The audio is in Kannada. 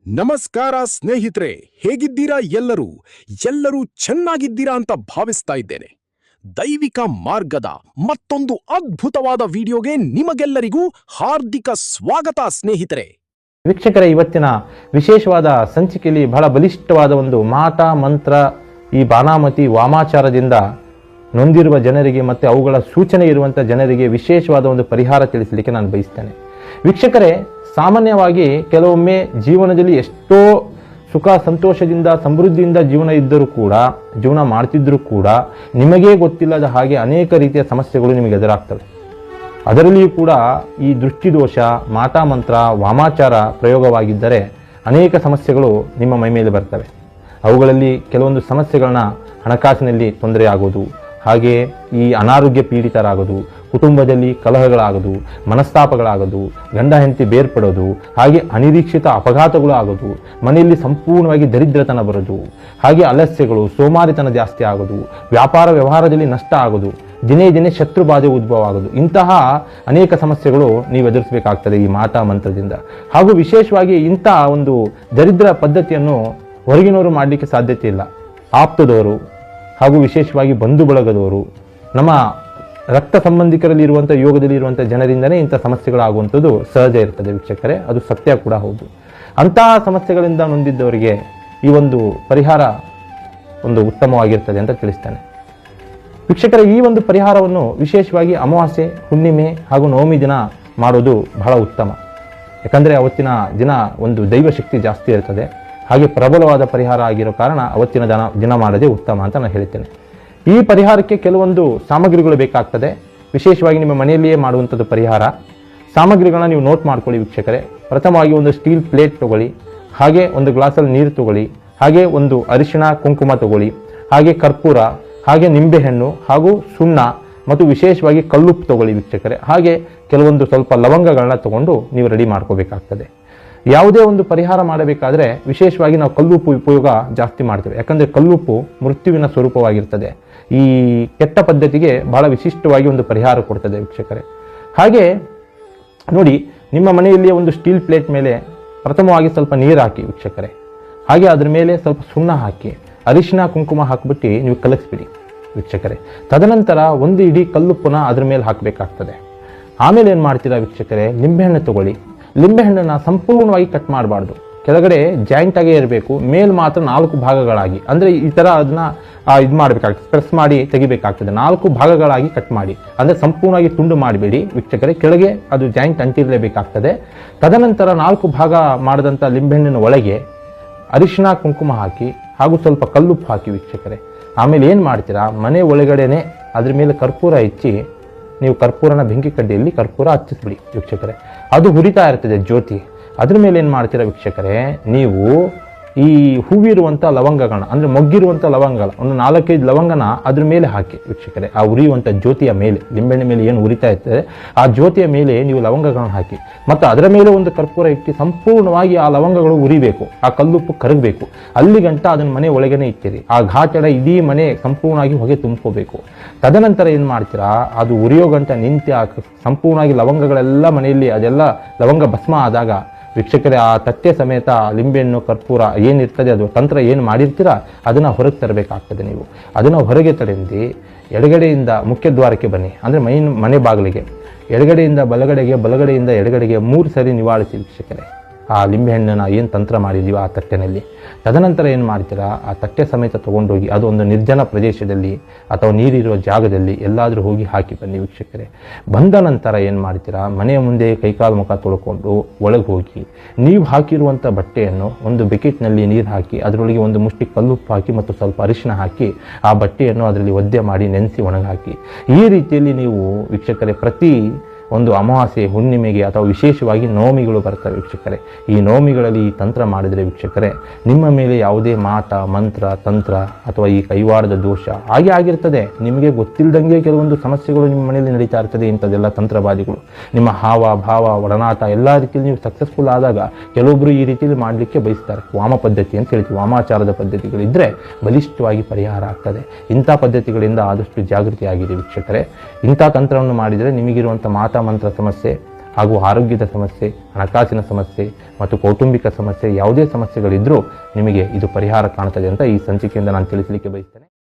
ನಮಸ್ಕಾರ ಸ್ನೇಹಿತರೆ, ಹೇಗಿದ್ದೀರಾ? ಎಲ್ಲರೂ ಚೆನ್ನಾಗಿದ್ದೀರಾ ಅಂತ ಭಾವಿಸ್ತಾ ಇದ್ದೇನೆ. ದೈವಿಕ ಮಾರ್ಗದ ಮತ್ತೊಂದು ಅದ್ಭುತವಾದ ವಿಡಿಯೋಗೆ ನಿಮಗೆಲ್ಲರಿಗೂ ಹಾರ್ದಿಕ ಸ್ವಾಗತ ಸ್ನೇಹಿತರೆ. ವೀಕ್ಷಕರೇ, ಇವತ್ತಿನ ವಿಶೇಷವಾದ ಸಂಚಿಕೆಯಲ್ಲಿ ಬಹಳ ಬಲಿಷ್ಠವಾದ ಒಂದು ಮಾಟ ಮಂತ್ರ, ಈ ಬಾನಾಮತಿ ವಾಮಾಚಾರದಿಂದ ನೊಂದಿರುವ ಜನರಿಗೆ ಮತ್ತು ಅವುಗಳ ಸೂಚನೆ ಇರುವಂಥ ಜನರಿಗೆ ವಿಶೇಷವಾದ ಒಂದು ಪರಿಹಾರ ತಿಳಿಸಲಿಕ್ಕೆ ನಾನು ಬಯಸ್ತೇನೆ. ವೀಕ್ಷಕರೇ, ಸಾಮಾನ್ಯವಾಗಿ ಕೆಲವೊಮ್ಮೆ ಜೀವನದಲ್ಲಿ ಎಷ್ಟೋ ಸುಖ ಸಂತೋಷದಿಂದ ಸಮೃದ್ಧಿಯಿಂದ ಜೀವನ ಮಾಡ್ತಿದ್ರೂ ಕೂಡ ನಿಮಗೇ ಗೊತ್ತಿಲ್ಲದ ಹಾಗೆ ಅನೇಕ ರೀತಿಯ ಸಮಸ್ಯೆಗಳು ನಿಮಗೆ ಎದುರಾಗ್ತವೆ. ಅದರಲ್ಲಿಯೂ ಕೂಡ ಈ ದೃಷ್ಟಿದೋಷ, ಮಾಟ ಮಂತ್ರ, ವಾಮಾಚಾರ ಪ್ರಯೋಗವಾಗಿದ್ದರೆ ಅನೇಕ ಸಮಸ್ಯೆಗಳು ನಿಮ್ಮ ಮೈ ಮೇಲೆ ಬರ್ತವೆ. ಅವುಗಳಲ್ಲಿ ಕೆಲವೊಂದು ಸಮಸ್ಯೆಗಳನ್ನ ಹಣಕಾಸಿನಲ್ಲಿ ತೊಂದರೆ ಆಗೋದು, ಹಾಗೆ ಈ ಅನಾರೋಗ್ಯ ಪೀಡಿತರಾಗೋದು, ಕುಟುಂಬದಲ್ಲಿ ಕಲಹಗಳಾಗೋದು, ಮನಸ್ತಾಪಗಳಾಗೋದು, ಗಂಡ ಹೆಂಡತಿ ಬೇರ್ಪಡೋದು, ಹಾಗೆ ಅನಿರೀಕ್ಷಿತ ಅಪಘಾತಗಳು ಆಗೋದು, ಮನೆಯಲ್ಲಿ ಸಂಪೂರ್ಣವಾಗಿ ದರಿದ್ರತನ ಬರೋದು, ಹಾಗೆ ಆಲಸ್ಯಗಳು, ಸೋಮಾರಿತನ ಜಾಸ್ತಿ ಆಗೋದು, ವ್ಯಾಪಾರ ವ್ಯವಹಾರದಲ್ಲಿ ನಷ್ಟ ಆಗೋದು, ದಿನೇ ದಿನೇ ಶತ್ರು ಬಾಧೆ ಉದ್ಭವ ಆಗೋದು, ಇಂತಹ ಅನೇಕ ಸಮಸ್ಯೆಗಳು ನೀವು ಎದುರಿಸಬೇಕಾಗ್ತದೆ ಈ ಮಾಟ ಮಂತ್ರದಿಂದ. ಹಾಗೂ ವಿಶೇಷವಾಗಿ ಇಂತಹ ಒಂದು ದರಿದ್ರ ಪದ್ಧತಿಯನ್ನು ಹೊರಗಿನವರು ಮಾಡಲಿಕ್ಕೆ ಸಾಧ್ಯತೆ ಇಲ್ಲ. ಆಪ್ತದವರು ಹಾಗೂ ವಿಶೇಷವಾಗಿ ಬಂಧು ಬಳಗದವರು, ನಮ್ಮ ರಕ್ತ ಸಂಬಂಧಿಕರಲ್ಲಿ ಇರುವಂಥ ಯೋಗದಲ್ಲಿ ಇರುವಂಥ ಜನರಿಂದನೇ ಇಂಥ ಸಮಸ್ಯೆಗಳಾಗುವಂಥದ್ದು ಸಹಜ ಇರ್ತದೆ ವೀಕ್ಷಕರೇ, ಅದು ಸತ್ಯ ಕೂಡ ಹೌದು. ಅಂತಹ ಸಮಸ್ಯೆಗಳಿಂದ ನೊಂದಿದ್ದವರಿಗೆ ಈ ಒಂದು ಪರಿಹಾರ ಒಂದು ಉತ್ತಮವಾಗಿರ್ತದೆ ಅಂತ ತಿಳಿಸ್ತೇನೆ. ವೀಕ್ಷಕರೇ, ಈ ಒಂದು ಪರಿಹಾರವನ್ನು ವಿಶೇಷವಾಗಿ ಅಮಾವಾಸ್ಯೆ, ಹುಣ್ಣಿಮೆ ಹಾಗೂ ನವಮಿ ದಿನ ಮಾಡೋದು ಬಹಳ ಉತ್ತಮ. ಯಾಕಂದರೆ ಅವತ್ತಿನ ದಿನ ಒಂದು ದೈವಶಕ್ತಿ ಜಾಸ್ತಿ ಇರ್ತದೆ. ಹಾಗೆ ಪ್ರಬಲವಾದ ಪರಿಹಾರ ಆಗಿರೋ ಕಾರಣ ಅವತ್ತಿನ ದಿನ ಮಾಡೋದೇ ಉತ್ತಮ ಅಂತ ನಾನು ಹೇಳ್ತೇನೆ. ಈ ಪರಿಹಾರಕ್ಕೆ ಕೆಲವೊಂದು ಸಾಮಗ್ರಿಗಳು ಬೇಕಾಗ್ತದೆ. ವಿಶೇಷವಾಗಿ ನಿಮ್ಮ ಮನೆಯಲ್ಲಿಯೇ ಮಾಡುವಂಥದ್ದು ಪರಿಹಾರ. ಸಾಮಗ್ರಿಗಳನ್ನ ನೀವು ನೋಟ್ ಮಾಡ್ಕೊಳ್ಳಿ ವೀಕ್ಷಕರೇ. ಪ್ರಥಮವಾಗಿ ಒಂದು ಸ್ಟೀಲ್ ಪ್ಲೇಟ್ ತಗೊಳ್ಳಿ, ಹಾಗೆ ಒಂದು ಗ್ಲಾಸಲ್ಲಿ ನೀರು ತಗೊಳ್ಳಿ, ಹಾಗೆ ಒಂದು ಅರಿಶಿಣ ಕುಂಕುಮ ತಗೊಳ್ಳಿ, ಹಾಗೆ ಕರ್ಪೂರ, ಹಾಗೆ ನಿಂಬೆಹಣ್ಣು ಹಾಗೂ ಸುಣ್ಣ ಮತ್ತು ವಿಶೇಷವಾಗಿ ಕಲ್ಲುಪ್ಪು ತಗೊಳ್ಳಿ ವೀಕ್ಷಕರೇ. ಹಾಗೆ ಕೆಲವೊಂದು ಸ್ವಲ್ಪ ಲವಂಗಗಳನ್ನ ತಗೊಂಡು ನೀವು ರೆಡಿ ಮಾಡ್ಕೋಬೇಕಾಗ್ತದೆ. ಯಾವುದೇ ಒಂದು ಪರಿಹಾರ ಮಾಡಬೇಕಾದ್ರೆ ವಿಶೇಷವಾಗಿ ನಾವು ಕಲ್ಲುಪ್ಪು ಉಪಯೋಗ ಜಾಸ್ತಿ ಮಾಡ್ತೇವೆ. ಯಾಕಂದರೆ ಕಲ್ಲುಪ್ಪು ಮೃತ್ಯುವಿನ ಸ್ವರೂಪವಾಗಿರ್ತದೆ. ಈ ಕೆಟ್ಟ ಪದ್ಧತಿಗೆ ಬಹಳ ವಿಶಿಷ್ಟವಾಗಿ ಒಂದು ಪರಿಹಾರ ಕೊಡ್ತದೆ ವೀಕ್ಷಕರೇ. ಹಾಗೆ ನೋಡಿ, ನಿಮ್ಮ ಮನೆಯಲ್ಲಿ ಒಂದು ಸ್ಟೀಲ್ ಪ್ಲೇಟ್ ಮೇಲೆ ಪ್ರಥಮವಾಗಿ ಸ್ವಲ್ಪ ನೀರು ಹಾಕಿ ವೀಕ್ಷಕರೇ. ಹಾಗೆ ಅದ್ರ ಮೇಲೆ ಸ್ವಲ್ಪ ಸುಣ್ಣ ಹಾಕಿ ಅರಿಶಿನ ಕುಂಕುಮ ಹಾಕಿಬಿಟ್ಟು ನೀವು ಕಲಸಿಬಿಡಿ ವೀಕ್ಷಕರೇ. ತದನಂತರ ಒಂದು ಇಡೀ ಕಲ್ಲುಪ್ಪನ್ನ ಅದ್ರ ಮೇಲೆ ಹಾಕಬೇಕಾಗ್ತದೆ. ಆಮೇಲೆ ಏನು ಮಾಡ್ತೀರಾ ವೀಕ್ಷಕರೇ, ನಿಂಬೆಹಣ್ಣು ತಗೊಳ್ಳಿ. ಲಿಂಬೆಹಣ್ಣನ್ನು ಸಂಪೂರ್ಣವಾಗಿ ಕಟ್ ಮಾಡಬಾರ್ದು, ಕೆಳಗಡೆ ಜಾಯಿಂಟ್ ಆಗೇ ಇರಬೇಕು. ಮೇಲ್ ಮಾತ್ರ 4 ಭಾಗಗಳಾಗಿ, ಅಂದರೆ ಈ ಥರ ಅದನ್ನ ಇದು ಮಾಡಬೇಕಾಗ್ತದೆ, ಪ್ರೆಸ್ ಮಾಡಿ ತೆಗಿಬೇಕಾಗ್ತದೆ. 4 ಭಾಗಗಳಾಗಿ ಕಟ್ ಮಾಡಿ, ಅಂದರೆ ಸಂಪೂರ್ಣವಾಗಿ ತುಂಡು ಮಾಡಬೇಡಿ ವೀಕ್ಷಕರೇ. ಕೆಳಗೆ ಅದು ಜಾಯಿಂಟ್ ಅಂಟಿರಲೇಬೇಕಾಗ್ತದೆ. ತದನಂತರ 4 ಭಾಗ ಮಾಡಿದಂಥ ಲಿಂಬೆಹಣ್ಣಿನ ಒಳಗೆ ಅರಿಶಿಣ ಕುಂಕುಮ ಹಾಕಿ ಹಾಗೂ ಸ್ವಲ್ಪ ಕಲ್ಲುಪ್ಪು ಹಾಕಿ ವೀಕ್ಷಕರೇ. ಆಮೇಲೆ ಏನು ಮಾಡ್ತೀರಾ, ಮನೆ ಒಳಗಡೆನೆ ಅದ್ರ ಮೇಲೆ ಕರ್ಪೂರ ಹಚ್ಚಿ, ನೀವು ಕರ್ಪೂರನ ಬೆಂಕಿ ಕಡ್ಡಿಯಲ್ಲಿ ಕರ್ಪೂರ ಹಚ್ಚಿಸ್ಬಿಡಿ ವೀಕ್ಷಕರೇ. ಅದು ಹುರಿತಾ ಇರ್ತದೆ ಜ್ಯೋತಿ. ಅದ್ರ ಮೇಲೆ ಏನು ಮಾಡ್ತೀರಾ ವೀಕ್ಷಕರೇ, ನೀವು ಈ ಹೂವಿರುವಂಥ ಲವಂಗಗಳನ್ನ, ಅಂದರೆ ಮೊಗ್ಗಿರುವಂಥ ಲವಂಗಗಳ ಒಂದು 4-5 ಲವಂಗನ ಅದ್ರ ಮೇಲೆ ಹಾಕಿ ವೀಕ್ಷಕರೇ. ಆ ಉರಿಯುವಂಥ ಜ್ಯೋತಿಯ ಮೇಲೆ, ಲಿಂಬೆಣ್ಣೆ ಮೇಲೆ ಏನು ಉರಿತಾ ಇರ್ತದೆ ಆ ಜ್ಯೋತಿಯ ಮೇಲೆ ನೀವು ಲವಂಗಗಳನ್ನ ಹಾಕಿ, ಮತ್ತು ಅದರ ಮೇಲೆ ಒಂದು ಕರ್ಪೂರ ಇಟ್ಟು ಸಂಪೂರ್ಣವಾಗಿ ಆ ಲವಂಗಗಳು ಉರಿಬೇಕು, ಆ ಕಲ್ಲುಪ್ಪು ಕರಗಬೇಕು. ಅಲ್ಲಿ ಗಂಟ ಅದನ್ನ ಮನೆ ಒಳಗೇನೆ ಇಟ್ಟಿರಿ. ಆ ಘಾಟಡ ಇಡೀ ಮನೆ ಸಂಪೂರ್ಣವಾಗಿ ಹೊಗೆ ತುಂಬ್ಕೋಬೇಕು. ತದನಂತರ ಏನು ಮಾಡ್ತೀರಾ, ಅದು ಉರಿಯೋ ಗಂಟ ನಿಂತು ಆ ಸಂಪೂರ್ಣವಾಗಿ ಲವಂಗಗಳೆಲ್ಲ ಮನೆಯಲ್ಲಿ ಅದೆಲ್ಲ ಲವಂಗ ಭಸ್ಮ ಆದಾಗ ವೀಕ್ಷಕರೇ, ಆ ತಟ್ಟೆ ಸಮೇತ ಲಿಂಬೆಹಣ್ಣು ಕರ್ಪೂರ ಏನಿರ್ತದೆ, ಅದು ತಂತ್ರ ಏನು ಮಾಡಿರ್ತೀರ ಅದನ್ನು ಹೊರಗೆ ತರಬೇಕಾಗ್ತದೆ. ನೀವು ಅದನ್ನು ಹೊರಗೆ ತಡೆದು ಎಡಗಡೆಯಿಂದ ಮುಖ್ಯ ದ್ವಾರಕ್ಕೆ ಬನ್ನಿ, ಅಂದರೆ ಮನೆ ಬಾಗಿಲಿಗೆ ಎಡಗಡೆಯಿಂದ ಬಲಗಡೆಗೆ, ಬಲಗಡೆಯಿಂದ ಎಡಗಡೆಗೆ 3 ಸರಿ ನಿವಾಳಿಸಿ ವೀಕ್ಷಕರೇ ಆ ಲಿಂಬೆಹಣ್ಣನ್ನು ಏನು ತಂತ್ರ ಮಾಡಿದೀವೋ ಆ ತಟ್ಟೆನಲ್ಲಿ. ತದನಂತರ ಏನು ಮಾಡ್ತೀರಾ, ಆ ತಟ್ಟೆ ಸಮೇತ ತೊಗೊಂಡೋಗಿ ಅದು ಒಂದು ನಿರ್ಜನ ಪ್ರದೇಶದಲ್ಲಿ ಅಥವಾ ನೀರಿರುವ ಜಾಗದಲ್ಲಿ ಎಲ್ಲಾದರೂ ಹೋಗಿ ಹಾಕಿ ಬನ್ನಿ ವೀಕ್ಷಕರೇ. ಬಂದ ನಂತರ ಏನು ಮಾಡ್ತೀರಾ, ಮನೆಯ ಮುಂದೆ ಕೈಕಾಲು ಮುಖ ತೊಳ್ಕೊಂಡು ಒಳಗೆ ಹೋಗಿ ನೀವು ಹಾಕಿರುವಂಥ ಬಟ್ಟೆಯನ್ನು ಒಂದು ಬಕೆಟ್ನಲ್ಲಿ ನೀರು ಹಾಕಿ ಅದರೊಳಗೆ ಒಂದು ಮುಷ್ಟಿ ಕಲ್ಲುಪ್ಪು ಹಾಕಿ ಮತ್ತು ಸ್ವಲ್ಪ ಅರಿಶಿನ ಹಾಕಿ ಆ ಬಟ್ಟೆಯನ್ನು ಅದರಲ್ಲಿ ಒದ್ದೆ ಮಾಡಿ ನೆನೆಸಿ ಒಣಗಾಕಿ. ಈ ರೀತಿಯಲ್ಲಿ ನೀವು ವೀಕ್ಷಕರೇ ಪ್ರತಿ ಒಂದು ಅಮಾವಾಸ್ಯೆ, ಹುಣ್ಣಿಮೆಗೆ ಅಥವಾ ವಿಶೇಷವಾಗಿ ನವಮಿಗಳು ಬರ್ತವೆ ವೀಕ್ಷಕರೇ. ಈ ನವಮಿಗಳಲ್ಲಿ ಈ ತಂತ್ರ ಮಾಡಿದರೆ ವೀಕ್ಷಕರೇ, ನಿಮ್ಮ ಮೇಲೆ ಯಾವುದೇ ಮಾಟ ಮಂತ್ರ ತಂತ್ರ ಅಥವಾ ಈ ಕೈವಾಡದ ದೋಷ ಹಾಗೆ ಆಗಿರ್ತದೆ. ನಿಮಗೆ ಗೊತ್ತಿಲ್ಲದಂಗೆ ಕೆಲವೊಂದು ಸಮಸ್ಯೆಗಳು ನಿಮ್ಮ ಮನೆಯಲ್ಲಿ ನಡೀತಾ ಇರ್ತದೆ. ಇಂಥದ್ದೆಲ್ಲ ತಂತ್ರವಾದಿಗಳು ನಿಮ್ಮ ಹಾವ ಭಾವ ಒಡನಾಟ ಎಲ್ಲ ರೀತಿಯಲ್ಲಿ ನೀವು ಸಕ್ಸಸ್ಫುಲ್ ಆದಾಗ ಕೆಲವೊಬ್ಬರು ಈ ರೀತಿಯಲ್ಲಿ ಮಾಡಲಿಕ್ಕೆ ಬಯಸ್ತಾರೆ. ವಾಮ ಪದ್ಧತಿ ಅಂತ ಹೇಳ್ತೀವಿ, ವಾಮಾಚಾರದ ಪದ್ಧತಿಗಳಿದ್ದರೆ ಬಲಿಷ್ಠವಾಗಿ ಪರಿಹಾರ ಆಗ್ತದೆ. ಇಂಥ ಪದ್ಧತಿಗಳಿಂದ ಆದಷ್ಟು ಜಾಗೃತಿ ಆಗಿದೆ ವೀಕ್ಷಕರೇ. ಇಂಥ ತಂತ್ರವನ್ನು ಮಾಡಿದರೆ ನಿಮಗಿರುವಂಥ ಮಾಟ ಮಂತ್ರ ಸಮಸ್ಯೆ ಹಾಗೂ ಆರೋಗ್ಯದ ಸಮಸ್ಯೆ, ಹಣಕಾಸಿನ ಸಮಸ್ಯೆ ಮತ್ತು ಕೌಟುಂಬಿಕ ಸಮಸ್ಯೆ ಯಾವುದೇ ಸಮಸ್ಯೆಗಳಿದ್ರೂ ನಿಮಗೆ ಇದು ಪರಿಹಾರ ಕಾಣ್ತದೆ ಅಂತ ಈ ಸಂಚಿಕೆಯಿಂದ ನಾನು ತಿಳಿಸಲಿಕ್ಕೆ ಬಯಸ್ತೇನೆ.